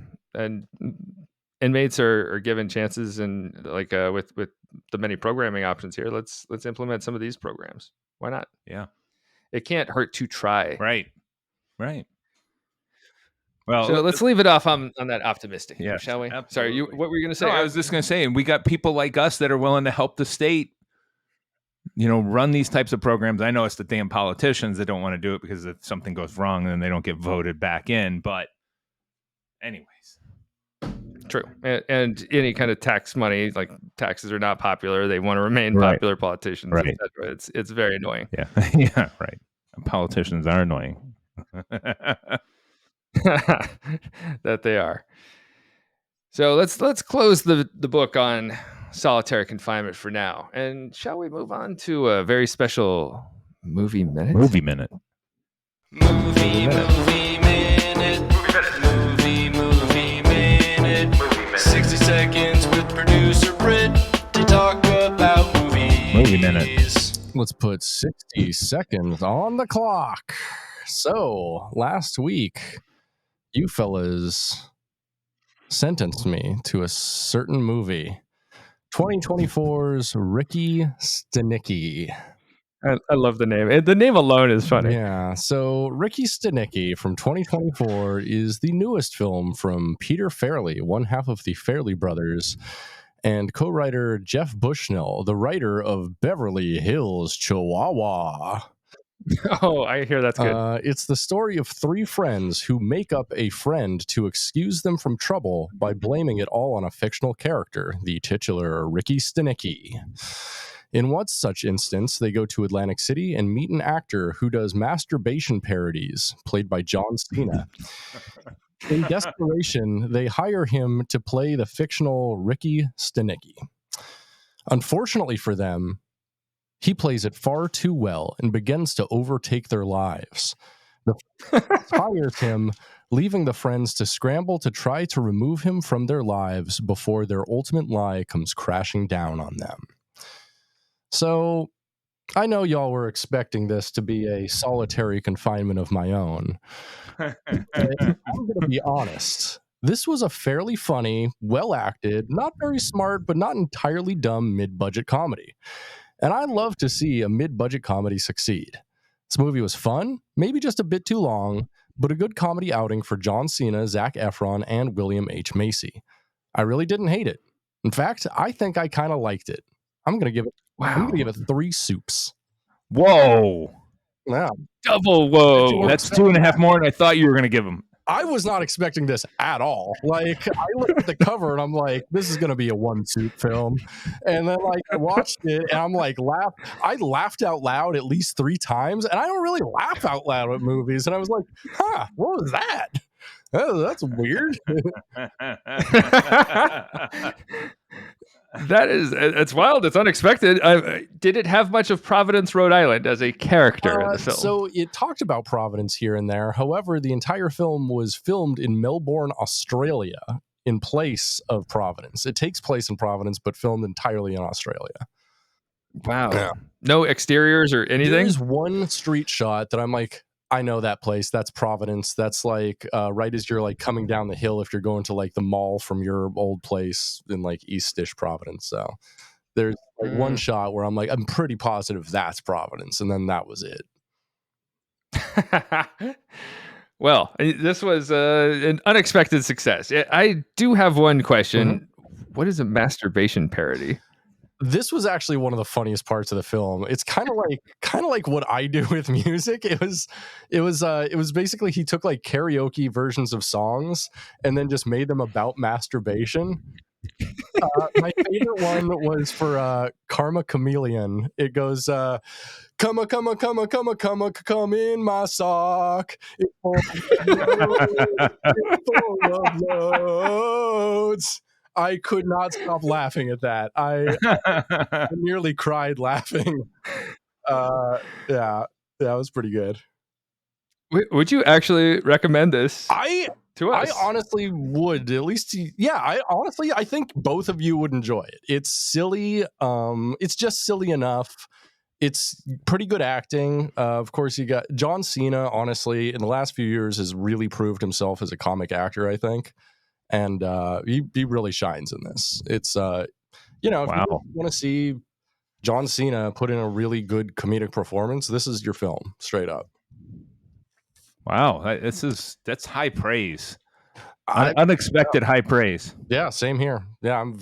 inmates are given chances, and with the many programming options here, let's implement some of these programs. Why not? Yeah, it can't hurt to try. Right. Well, so let's leave it off on that optimistic, shall we? Absolutely. Sorry, what were you going to say? No, I was just going to say, we got people like us that are willing to help the state, run these types of programs. I know it's the damn politicians that don't want to do it because if something goes wrong, then they don't get voted back in. But anyways. True. And any kind of tax money, like taxes are not popular. They want to remain popular politicians. Right. It's very annoying. Yeah. Yeah. Right. Politicians are annoying. That they are. So let's close the book on solitary confinement for now. And shall we move on to a very special movie minute? Movie minute. Movie minute. 60 seconds with producer Britt to talk about movies. Movie minute. Let's put 60 seconds on the clock. So, last week, you fellas sentenced me to a certain movie. 2024's Ricky Stanicky. I love the name. The name alone is funny. Yeah. So Ricky Stanicky from 2024 is the newest film from Peter Farrelly, one half of the Farrelly brothers. and co-writer Jeff Bushnell, the writer of Beverly Hills Chihuahua. Oh, I hear that's good. It's the story of three friends who make up a friend to excuse them from trouble by blaming it all on a fictional character, the titular Ricky Stanicky. In one such instance, they go to Atlantic City and meet an actor who does masturbation parodies, played by John Cena. In desperation, they hire him to play the fictional Ricky Stanicky. Unfortunately for them, he plays it far too well and begins to overtake their lives. The hires him, leaving the friends to scramble to try to remove him from their lives before their ultimate lie comes crashing down on them. So, I know y'all were expecting this to be a solitary confinement of my own. I'm going to be honest. This was a fairly funny, well-acted, not very smart, but not entirely dumb mid-budget comedy. And I love to see a mid-budget comedy succeed. This movie was fun, maybe just a bit too long, but a good comedy outing for John Cena, Zac Efron, and William H. Macy. I really didn't hate it. In fact, I think I kind of liked it. I'm going to give it 3 soups. Whoa. Yeah. Double whoa. That's 2.5 more than I thought you were going to give him. I was not expecting this at all. Like, I looked at the cover and I'm like, this is going to be a 1 soup film. And then, like, I watched it and I'm like, I laughed out loud at least 3 times. And I don't really laugh out loud at movies. And I was like, what was that? Oh, that's weird. It's wild. It's unexpected. Did it have much of Providence, Rhode Island as a character in the film? So it talked about Providence here and there. However, the entire film was filmed in Melbourne, Australia, in place of Providence. It takes place in Providence, but filmed entirely in Australia. Wow. Yeah. No exteriors or anything? There's one street shot that I'm like, I know that place. That's Providence. That's like right as you're like coming down the hill if you're going to like the mall from your old place in like East-ish Providence. So there's like one shot where I'm like, I'm pretty positive that's Providence. And then that was it. Well, this was an unexpected success. I do have one question. Mm-hmm. What is a masturbation parody? This was actually one of the funniest parts of the film. It's kind of like what I do with music. It was basically he took like karaoke versions of songs and then just made them about masturbation. My favorite one was for Karma Chameleon. It goes, come in my sock. It's full of loads. I could not stop laughing at that. I nearly cried laughing. Yeah, that was pretty good. Would you actually recommend this to us? I honestly would. At least, I think both of you would enjoy it. It's silly. It's just silly enough. It's pretty good acting. Of course, you got John Cena, honestly, in the last few years has really proved himself as a comic actor, I think. And he really shines in this. It's if you want to see John Cena put in a really good comedic performance, this is your film, straight up. Wow, that's high praise. Unexpected high praise. Yeah, same here. Yeah, I'm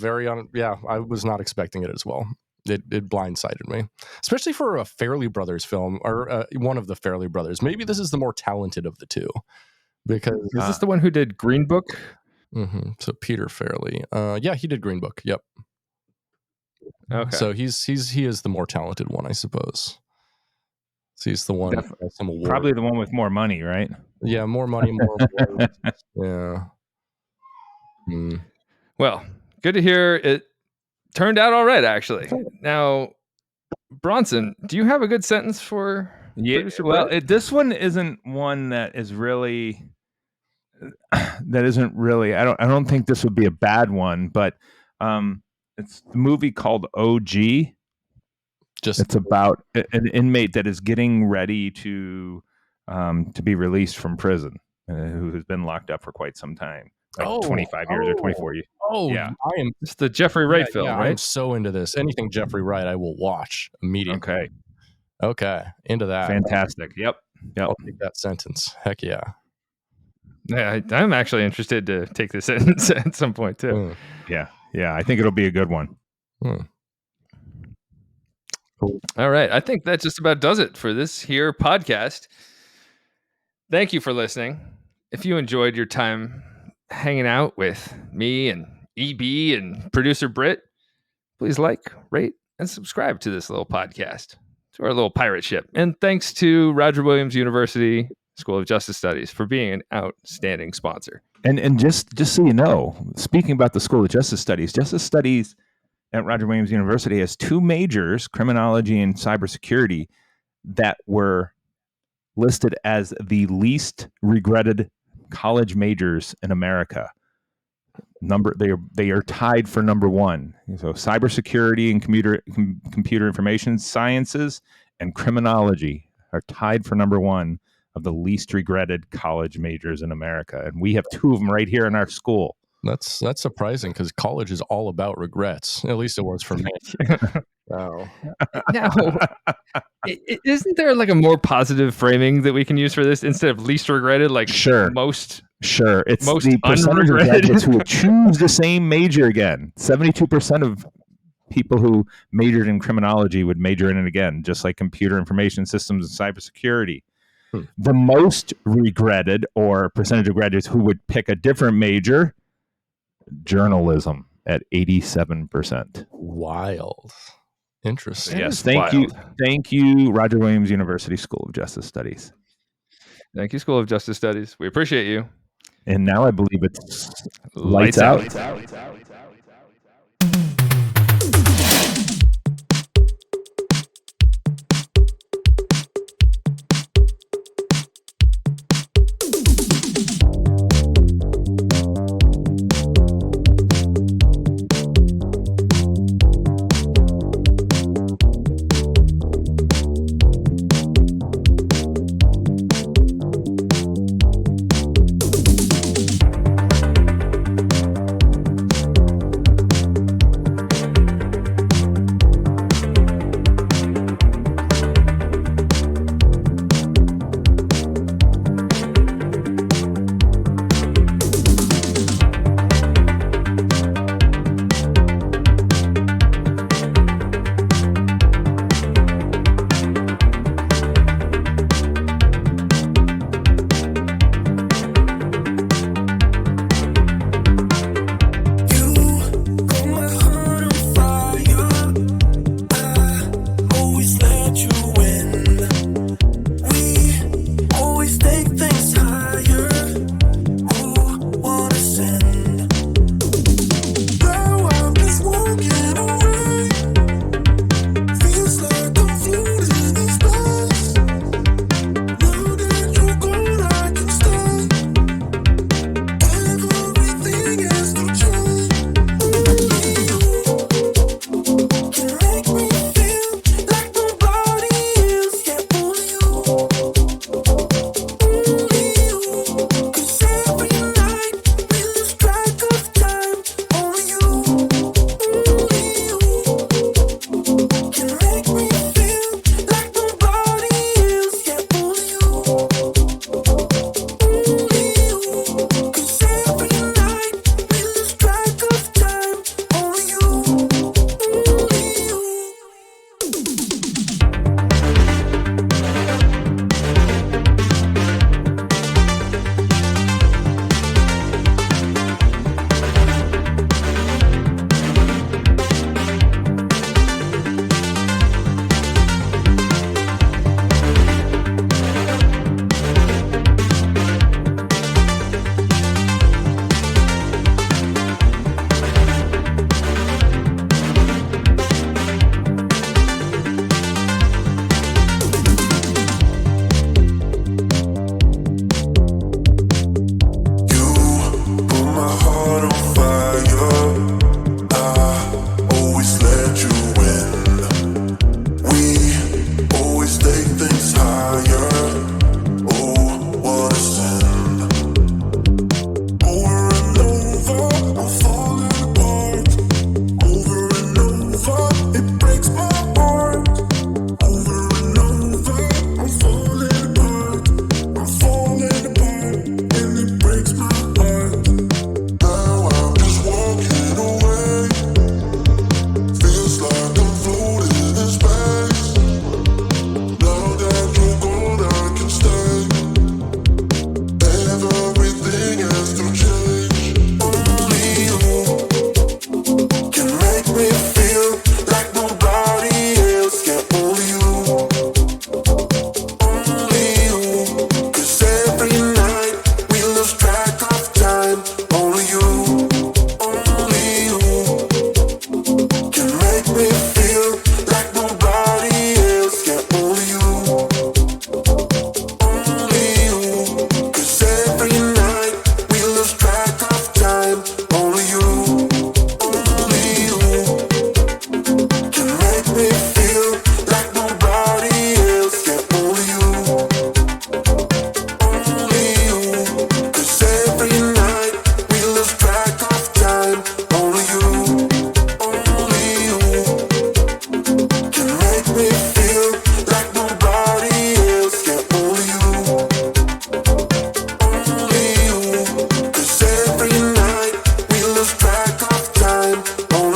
I was not expecting it as well. It blindsided me, especially for a Farrelly Brothers film or one of the Farrelly Brothers. Maybe this is the more talented of the two. Because is this the one who did Green Book? Mm-hmm. So Peter Farrelly, yeah, he did Green Book. Yep. Okay. So he is the more talented one, I suppose. So he's the one. Probably the one with more money, right? Yeah, more money, more awards. Yeah. Mm. Well, good to hear. It turned out all right, actually. Now, Bronson, do you have a good sentence for? Yeah. Well, this one isn't one that is really. That isn't really. I don't think this would be a bad one, but it's the movie called OG. It's about an inmate that is getting ready to be released from prison, who has been locked up for quite some time, like 25 years or 24 years. Oh, yeah, it's the Jeffrey Wright film, right? I'm so into this. Anything Jeffrey Wright, I will watch immediately. Okay, into that. Fantastic. Yep. I'll take that sentence. Heck yeah. Yeah, I'm actually interested to take this sentence at some point too. Yeah. Yeah, I think it'll be a good one. Cool. All right. I think that just about does it for this here podcast. Thank you for listening. If you enjoyed your time hanging out with me and EB and producer Britt, please like, rate, and subscribe to this little podcast, to our little pirate ship. And thanks to Roger Williams University School of Justice Studies for being an outstanding sponsor. And just so you know, speaking about the School of Justice Studies at Roger Williams University has two majors, criminology and cybersecurity, that were listed as the least regretted college majors in America. They are tied for number one. So cybersecurity and computer information sciences and criminology are tied for number one of the least regretted college majors in America, and we have two of them right here in our school. That's surprising because college is all about regrets. At least it was for me. Wow. Now, isn't there like a more positive framing that we can use for this instead of least regretted? Like Sure. most. Sure, it's Most the percentage of unregretted. graduates who will choose the same major again. 72% of people who majored in criminology would major in it again, just like computer information systems and cybersecurity. The most regretted, or percentage of graduates who would pick a different major, journalism at 87%. Wild. Interesting. Yes, wild. thank you, Roger Williams University School of Justice Studies. Thank you, School of Justice Studies. We appreciate you. And now I believe it's lights out. only you, only you can make me feel like nobody else. Yeah, only you, only you. 'Cause every night we lose track of time. Only you, only you can make me feel like nobody else. Yeah, only you, only you. 'Cause every night we lose track of time. Only you, only you can make me feel like nobody else. Yeah, only you, only you. 'Cause every night we lose track of time. Only